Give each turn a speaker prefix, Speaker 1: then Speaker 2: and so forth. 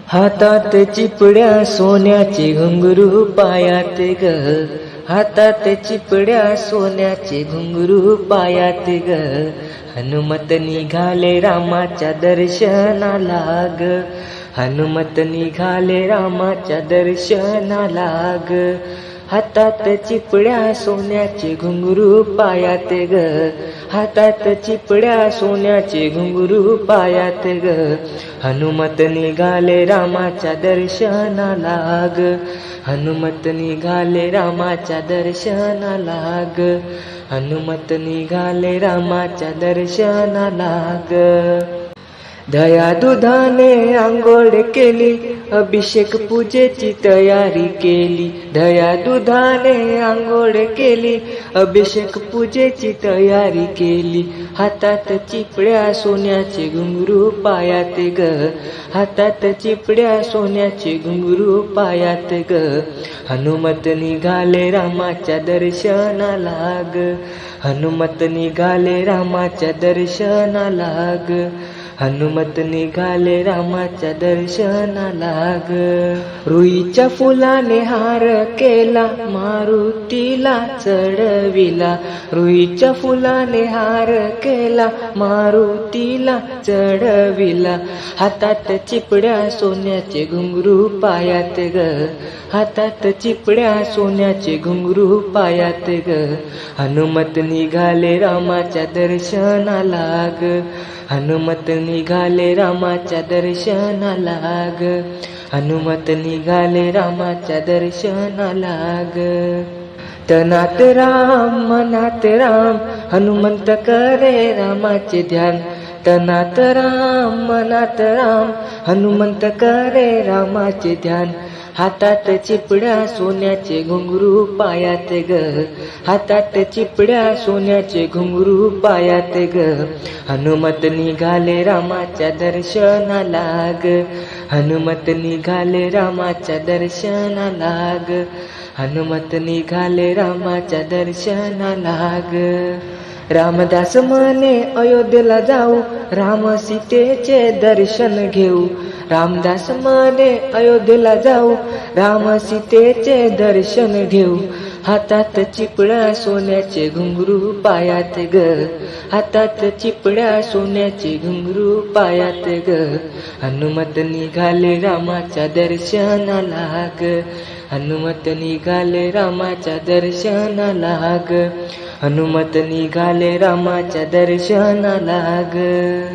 Speaker 1: हातात चिपड्या सोन्याचे घुंगरू पायात ग, हातात चिपड्या सोन्याचे घुंगरू पायात ग. हनुमत निघाले रामाच्या दर्शनाला ग, हनुमत निघाले रामाच्या दर्शनाला ग. हातात चिपड्या सोन्याचे घुंगरू पायात ग, हातात चिपड्या सोन्याचे घुंगरू पायात ग. हनुमत निघाले रामाच्या दर्शनाला ग, हनुमत निघाले रामाच्या दर्शनाला ग, हनुमत निघाले रामाच्या दर्शनाला ग. दया दुधाने आंघोळ केली, अभिषेक पूजेची तयारी केली. दया दुधाने आंघोळ केली, अभिषेक पूजेची तयारी केली. हातात चिपड्या सोन्याचे घुंगरू पायात ग, हातात चिपड्या सोन्याचे घुंगरू पायात ग. हनुमत निघाले रामाच्या दर्शनाला ग, हनुमत निघाले रामाच्या दर्शनाला ग, हनुमत निघाले रामाच्या दर्शनाला ग. रुईच्या फुलाने हार केला, मारुतीला चढविला. रुईच्या फुलाने हार केला, मारुतीला चढविला. हातात चिपड्या सोन्याचे घुंगरू पायात ग, हातात चिपड्या सोन्याचे घुंगरू पायात ग. हनुमत निघाले रामाच्या दर्शनाला ग, हनुमत निघाले रामाच्या दर्शनाला ग, हनुमत निघाले रामाच्या दर्शनाला ग. तनात राम मनात राम, हनुमंत करे रामाचे ध्यान. तनात राम मनात राम, हनुमंत करे रामाचे ध्यान. हातात चिपड्या सोन्याचे घुंगरू पायात ग, हातात चिपड्या सोन्याचे घुंगरू पायात ग. हनुमत निघाले रामाच्या दर्शनाला ग, हनुमत निघाले रामाच्या दर्शनाला ग, हनुमत निघाले रामाच्या दर्शनाला ग. रामदास म्हणे अयोध्येला जाऊ, राम सीतेचे दर्शन घेऊ. रामदास म्हणे अयोध्येला जाऊ, राम सीतेचे दर्शन घेऊ. हातात चिपड्या सोन्याचे घुंगरू पायात ग, हातात चिपड्या सोन्याचे घुंगरू पायात ग. हनुमत निघाले रामाच्या दर्शनाला ग, हनुमत निघाले रामाच्या दर्शनाला ग, हनुमत निघाले रामाच्या दर्शनाला ग.